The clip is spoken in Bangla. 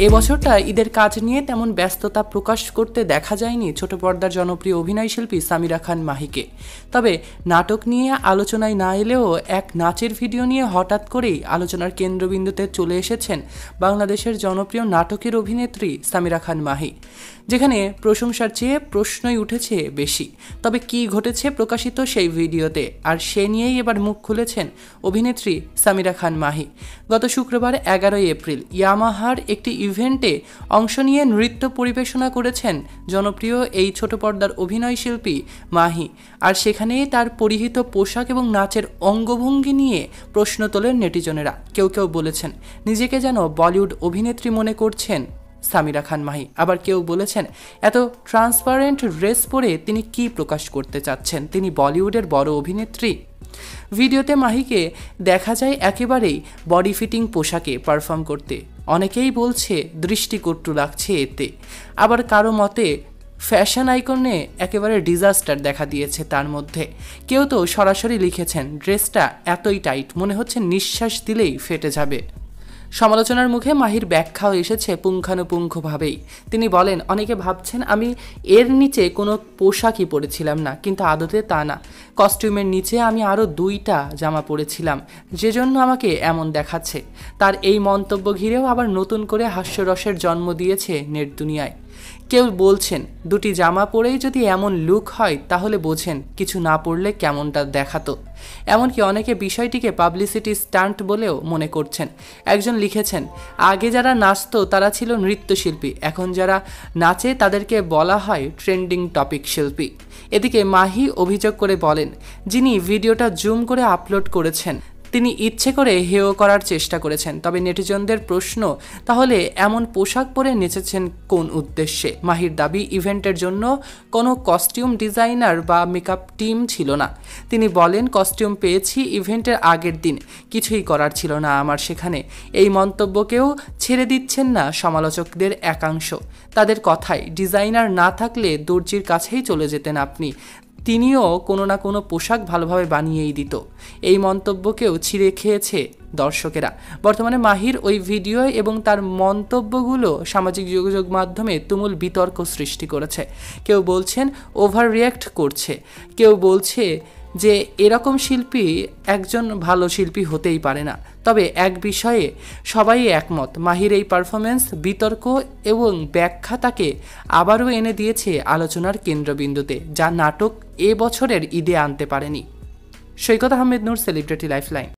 এবছরটা ঈদের কাজ নিয়ে তেমন ব্যস্ততা প্রকাশ করতে দেখা যায়নি ছোট পর্দার জনপ্রিয় অভিনয়শিল্পী সামিরা খান মাহিকে। তবে নাটক নিয়ে আলোচনায় না এলেও এক নাচের ভিডিও নিয়ে হঠাৎ করেই আলোচনার কেন্দ্রবিন্দুতে চলে এসেছেন বাংলাদেশের জনপ্রিয় নাটকের অভিনেত্রী সামিরা খান মাহি, যেখানে প্রশংসার চেয়ে প্রশ্নই উঠেছে বেশি। তবে কি ঘটেছে প্রকাশিত সেই ভিডিওতে, আর সে নিয়েই এবার মুখ খুলেছেন অভিনেত্রী সামিরা খান মাহি। গত শুক্রবার 11 এপ্রিল ইয়ামাহার একটি ইভেন্টে অংশ নিয়ে নৃত্য পরিবেশনা করেছেন জনপ্রিয় এই ছোট পর্দার অভিনয়শিল্পী মাহি, আর সেখানেই তার পরিহিত পোশাক এবং নাচের অঙ্গভঙ্গি নিয়ে প্রশ্ন তোলেন নেটিজনেরা। কেউ কেউ বলেছেন নিজেকে যেন বলিউড অভিনেত্রী মনে করছেন সামিরা খান মাহি, আবার কেউ বলেছেন এত ট্রান্সপারেন্ট ড্রেস পরে তিনি কি প্রকাশ করতে চাচ্ছেন, তিনি বলিউডের বড় অভিনেত্রী। ভিডিওতে মাহিকে দেখা যায় একেবারেই বডি ফিটিং পোশাকে পারফর্ম করতে। অনেকেই বলছে দৃষ্টিকটু লাগছে এতে, আবার কারো মতে ফ্যাশন আইকনে একেবারে ডিজাস্টার দেখা দিয়েছে তার মধ্যে। কেউ তো সরাসরি লিখেছেন ড্রেসটা এতই টাইট মনে হচ্ছে নিঃশ্বাস দিলেই ফেটে যাবে। সমালোচনার মুখে মাহির ব্যাখ্যাও এসেছে পুঙ্খানুপুঙ্খভাবেই। তিনি বলেন, অনেকে ভাবছেন আমি এর নিচে কোনো পোশাকই পরেছিলাম না, কিন্তু আদতে তা না। কস্টিউমের নিচে আমি আরও 2টা জামা পরেছিলাম, যেজন্য আমাকে এমন দেখাচ্ছে। তার এই মন্তব্য ঘিরেও আবার নতুন করে হাস্যরসের জন্ম দিয়েছে নেট দুনিয়ায়। কেউ বলছেন 2টি জামা পরেই যদি এমন লুক হয় তাহলে বোঝেন কিছু না পরলে কেমনটা দেখাতো। এমনকি অনেকে বিষয়টিকে পাবলিসিটি স্টান্ট বলেও মনে করছেন। একজন লিখেছেন, আগে যারা নাচতো তারা ছিল নৃত্যশিল্পী, এখন যারা নাচে তাদেরকে বলা হয় ট্রেন্ডিং টপিক শিল্পী। এদিকে মাহি অভিযোগ করে বলেন, যিনি ভিডিওটা জুম করে আপলোড করেছেন তিনি ইচ্ছে করে হেয় করার চেষ্টা করেছেন। তবে নেটিজনদের প্রশ্ন, তাহলে এমন পোশাক পরে নেচেছেন কোন উদ্দেশ্যে? মাহির দাবি, ইভেন্টের জন্য কোনো কস্টিউম ডিজাইনার বা মেকআপ টিম ছিল না। তিনি বলেন, কস্টিউম পেয়েছি ইভেন্টের আগের দিন, কিছুই করার ছিল না আমার সেখানে। এই মন্তব্যকেও ছেড়ে দিচ্ছেন না সমালোচকদের একাংশ। তাদের কথায়, ডিজাইনার না থাকলে দর্জির কাছেই চলে যেতেন আপনি, তিনিও কোনো না কোনো পোশাক ভালোভাবে বানিয়েই দিত। এই মন্তব্যকেও ছিঁড়ে খেয়েছে দর্শকেরা। বর্তমানে মাহির ওই ভিডিও এবং তার মন্তব্যগুলো সামাজিক যোগাযোগ মাধ্যমে তুমুল বিতর্ক সৃষ্টি করেছে। কেউ বলছেন ওভার রিয়্যাক্ট করছে, কেউ বলছে যে এরকম শিল্পী একজন ভালো শিল্পী হতেই পারে না। তবে এক বিষয়ে সবাই একমত, মাহির এই পারফরমেন্স, বিতর্ক এবং ব্যাখ্যা তাকে আবারও এনে দিয়েছে আলোচনার কেন্দ্রবিন্দুতে, যা নাটক এবছরের ঈদে আনতে পারেনি। সৈকত আহমেদ নূর, সেলিব্রিটি লাইফলাইন।